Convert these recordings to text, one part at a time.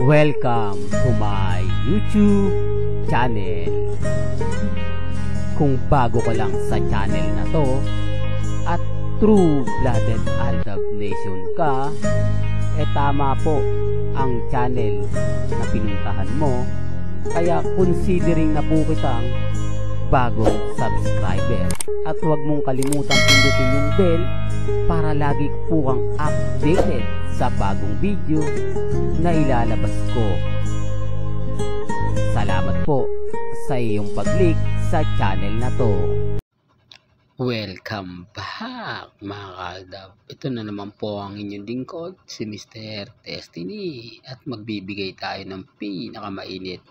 Welcome to my YouTube channel. Kung bago ka lang sa channel na to at true-blooded Aldab Nation ka, tama po ang channel na pinuntahan mo. Kaya considering na po kitang bagong subscriber. At huwag mong kalimutan pindutin yung bell para lagi po kang updated sa bagong video na ilalabas ko. Salamat po sa iyong pag-click sa channel na to. Welcome back mga kaaldab. Ito na naman po ang inyong lingkod, si Mr. Destiny, at magbibigay tayo ng pinakamainit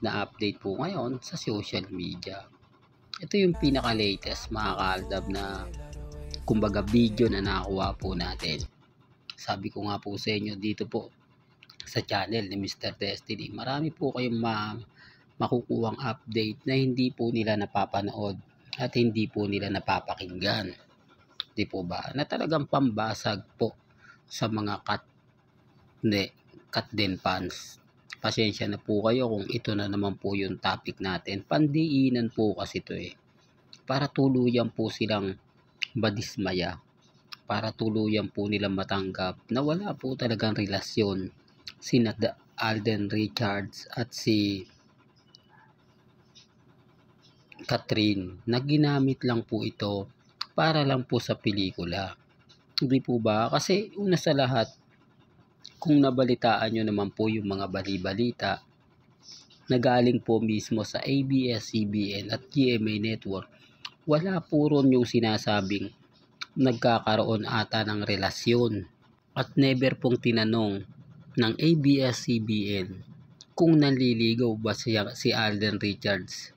na update po ngayon sa social media. Ito yung pinaka-latest mga kaaldab na kumbaga video na nakuha po natin. Sabi ko nga po sa inyo dito po sa channel ni Mr. Destiny, marami po kayong makukuhang update na hindi po nila napapanood at hindi po nila napapakinggan. Di po ba? Na talagang pambasag po sa mga cut din fans. Pasensya na po kayo kung ito na naman po yung topic natin. Pandiinan po kasi ito para tuluyan po silang madismaya. Para tuluyan po nilang matanggap na wala po talagang relasyon sina Alden Richards at si Catherine, na ginamit lang po ito para lang po sa pelikula. Hindi po ba? Kasi una sa lahat, kung nabalitaan nyo naman po yung mga bali-balita na galing po mismo sa ABS-CBN at GMA Network, wala po ron yung sinasabing nagkakaroon ata ng relasyon. At never pong tinanong ng ABS-CBN kung nanliligaw ba si Alden Richards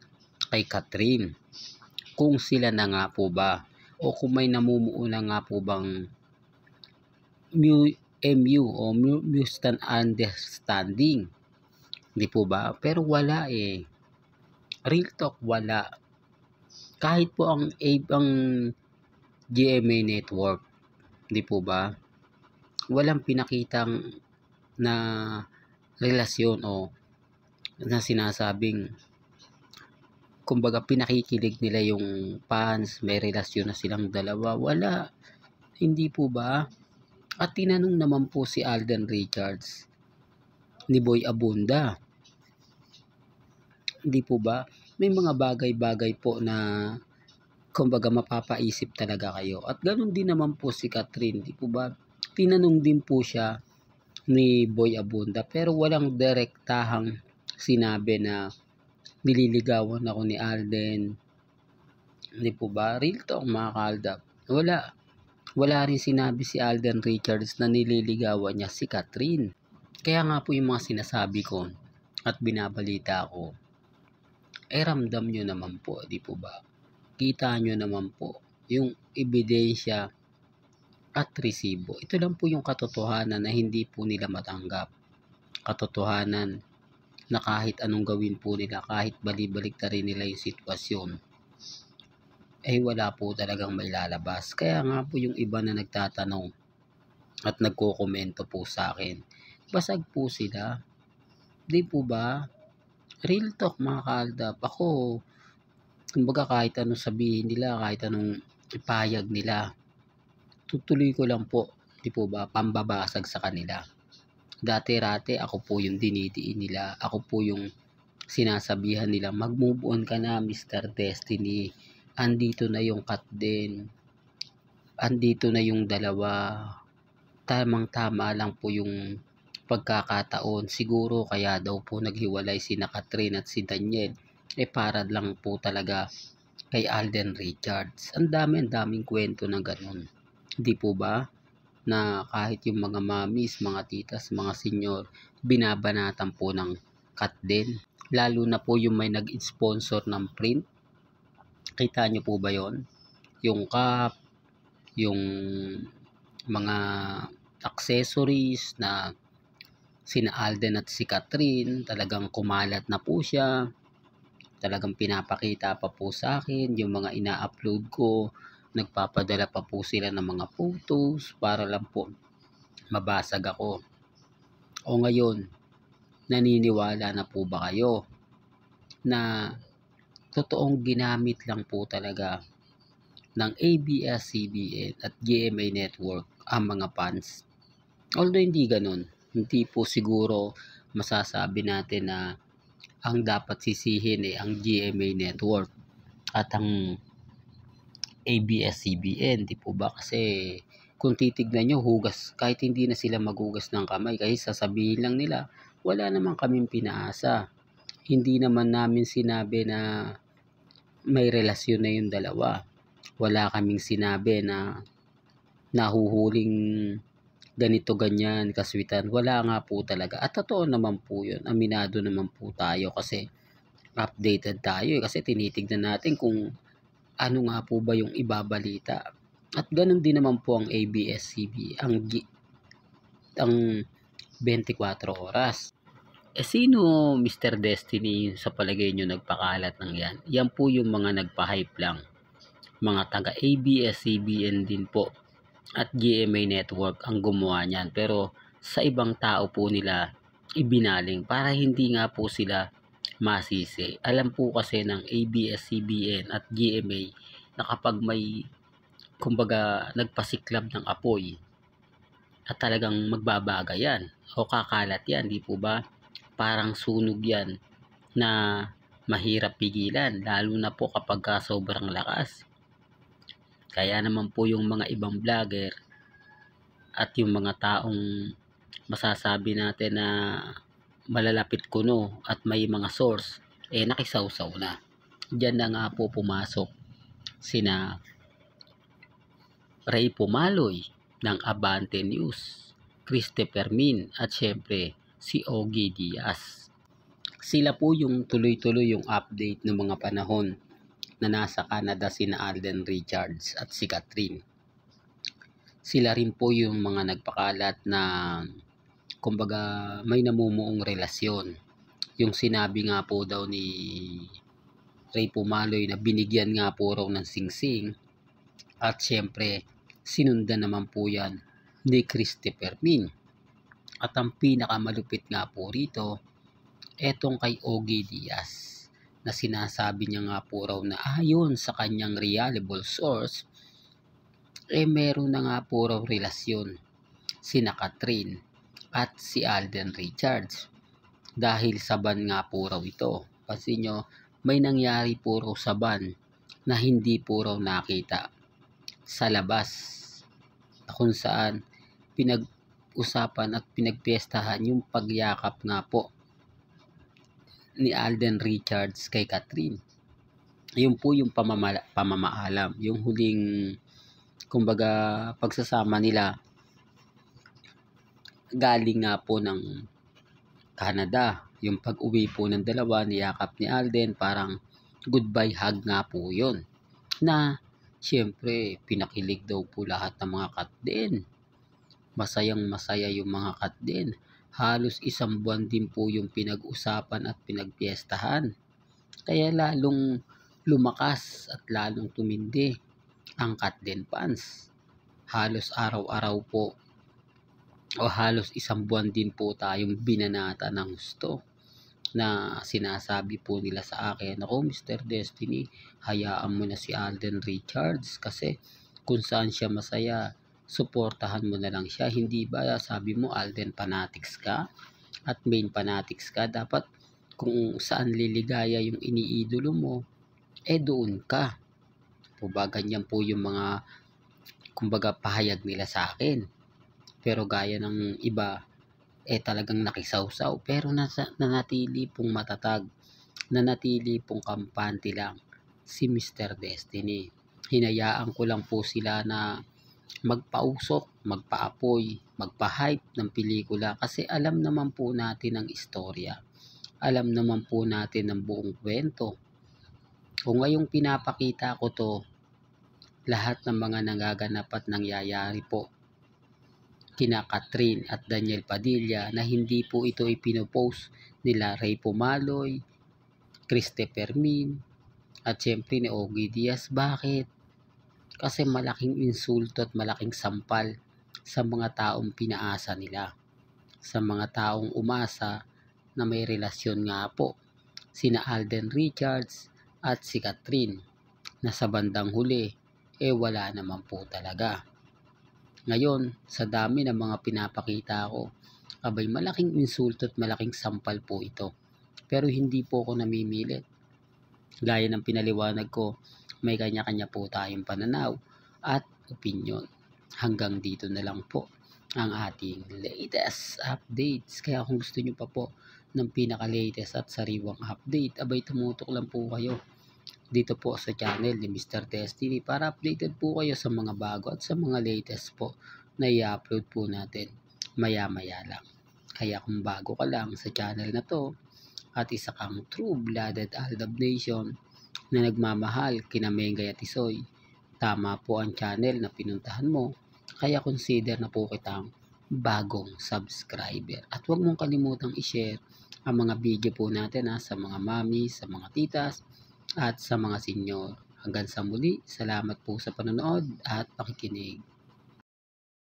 kay Catherine. Kung sila na nga po ba o kung may namumuo na nga po bang MU o mutual understanding. Di po ba? Pero wala Real talk, wala. Kahit po ang GMA Network, di po ba? Walang pinakitang na relasyon o na sinasabing kumbaga pinakikilig nila yung fans, may relasyon na silang dalawa. Wala. Hindi po ba? At tinanong naman po si Alden Richards ni Boy Abunda. Hindi po ba? May mga bagay-bagay po na kumbaga mapapaisip talaga kayo. At ganoon din naman po si Catherine. Hindi po ba? Tinanong din po siya ni Boy Abunda pero walang direktahang sinabi na nililigawan ako ni Alden. Hindi po ba? Real talk mga kaaldab. Wala rin sinabi si Alden Richards na nililigawan niya si Catherine. Kaya nga po yung mga sinasabi ko at binabalita ko, ramdam nyo naman po, di po ba? Kita nyo naman po yung ebidensya at resibo. Ito lang po yung katotohanan na hindi po nila matanggap. Katotohanan na kahit anong gawin po nila, kahit balik na rin nila yung sitwasyon, wala po talagang may lalabas. Kaya nga po yung iba na nagtatanong at nagko-komento po sa akin, basag po sila. Di po ba? Real talk mga kaaldab. Ako, kumbaga kahit anong sabihin nila, kahit anong ipayag nila, tutuloy ko lang po, di po ba, pambabasag sa kanila. Dati-rate ako po yung dinidiin nila. Ako po yung sinasabihan nila, mag-move on ka na Mr. Destiny. Andito na yung cut din. Andito na yung dalawa. Tamang-tama lang po yung pagkakataon. Siguro kaya daw po naghiwalay si Catherine at si Daniel. Para lang po talaga kay Alden Richards. Ang daming kwento na ganun. Hindi po ba? Na kahit yung mga mamis, mga titas, mga senyor, binabanatan po ng cut din. Lalo na po yung may nag-sponsor ng print. Kita nyo po ba yon? Yung cup, yung mga accessories na sina Alden at si Catherine, talagang kumalat na po siya. Talagang pinapakita pa po sa akin yung mga ina-upload ko. Nagpapadala pa po sila ng mga photos para lang po mabasag ako. O ngayon, naniniwala na po ba kayo na totoong ginamit lang po talaga ng ABS-CBN at GMA Network ang mga funds? Although hindi ganun, hindi po siguro masasabi natin na ang dapat sisihin ang GMA Network at ang ABS-CBN, di po ba? Kasi kung titignan nyo, hugas, kahit hindi na sila maghugas ng kamay, kasi sasabihin lang nila, wala naman kaming pinaasa. Hindi naman namin sinabi na may relasyon na yung dalawa. Wala kaming sinabi na nahuhuling ganito ganyan kaswitan. Wala nga po talaga. At totoo naman po yun. Aminado naman po tayo kasi updated tayo. Kasi tinitignan natin kung ano nga po ba yung ibabalita. At ganun din naman po ang ABS-CBN, ang 24 oras. Sino Mr. Destiny sa palagay nyo nagpakalat ng yan? Yan po yung mga nagpa-hype lang. Mga taga ABS-CBN din po at GMA Network ang gumawa niyan. Pero sa ibang tao po nila ibinaling para hindi nga po sila masisi. Alam po kasi ng ABS-CBN at GMA na kapag may kumbaga nagpasiklab ng apoy at talagang magbabaga yan o kakalat yan, di po ba? Parang sunog yan na mahirap pigilan, lalo na po kapag sobrang lakas. Kaya naman po yung mga ibang vlogger at yung mga taong masasabi natin na malalapit kuno at may mga source, nakisawsaw na. Diyan na nga po pumasok sina Ray Pumaloy ng Abante News, Christopher Min at syempre si Ogie Diaz. Sila po yung tuloy-tuloy yung update ng mga panahon na nasa Canada sina Alden Richards at si Catherine. Sila rin po yung mga nagpakalat na kumbaga may namumuong relasyon. Yung sinabi nga po daw ni Ray Pumaloy na binigyan nga po raw ng singsing at syempre sinundan naman po yan ni Christopher Min. At ang pinakamalupit nga po rito, etong kay Ogie Diaz na sinasabi niya nga po raw na ayon sa kanyang reliable source, meron na nga po raw relasyon sina Catherine at si Alden Richards. Dahil sa ban nga po raw ito. Kasi nyo, may nangyari po raw sa ban na hindi po raw nakita sa labas na kung saan pinag-usapan at pinagpiestahan yung pagyakap nga po ni Alden Richards kay Catherine. Yun po yung pamamaalam. Yung huling kumbaga pagsasama nila galing nga po ng Canada. Yung pag-uwi po ng dalawa, niyakap ni Alden, parang goodbye hug nga po yun. Na syempre pinakilig daw po lahat ng mga kat din. Masayang masaya yung mga kat din. Halos isang buwan din po yung pinag-usapan at pinagpiestahan. Kaya lalong lumakas at lalong tumindi ang kat din fans. Halos araw-araw po o halos isang buwan din po tayong binanata ng gusto na sinasabi po nila sa akin, ako Mr. Destiny, hayaan mo na si Alden Richards kasi kung saan siya masaya, suportahan mo na lang siya. Hindi ba sabi mo Alden fanatics ka at main fanatics ka, dapat kung saan liligaya yung iniidolo mo, doon ka. Kumbaga ganyan po yung mga kumbaga pahayag nila sa akin. Pero gaya ng iba, talagang nakisawsaw. Pero nanatili pong matatag, nanatili pong kampante lang si Mr. Destiny. Hinayaan ko lang po sila na magpausok, magpaapoy, magpa-hype ng pelikula kasi alam naman po natin ang istorya. Alam naman po natin ang buong kwento. Kung ngayong pinapakita ko to, lahat ng mga nagaganap at nangyayari po kina Catherine at Daniel Padilla na hindi po ito ipinopost nila Ray Pumaloy, Christopher Min, at syempre ni Ogie Diaz. Bakit? Kasi malaking insulto at malaking sampal sa mga taong pinaasa nila. Sa mga taong umasa na may relasyon nga po sina Alden Richards at si Catherine, na sa bandang huli wala naman po talaga. Ngayon, sa dami ng mga pinapakita ko, abay malaking insulto at malaking sampal po ito. Pero hindi po ako namimilit. Gaya ng pinaliwanag ko, may kanya-kanya po tayong pananaw at opinyon. Hanggang dito na lang po ang ating latest updates. Kaya kung gusto nyo pa po ng pinaka-latest at sariwang update, abay tumutok lang po kayo dito po sa channel ni Mr. Destiny para updated po kayo sa mga bago at sa mga latest po na i-upload po natin maya-maya lang. Kaya kung bago ka lang sa channel na to at isa kang true-blooded Aldab Nation na nagmamahal kina Mengay at Isoy, tama po ang channel na pinuntahan mo, kaya consider na po kitang bagong subscriber. At huwag mong kalimutang i-share ang mga video po natin sa mga mami, sa mga titas, at sa mga senyor. Hanggang sa muli, salamat po sa panonood at pakikinig.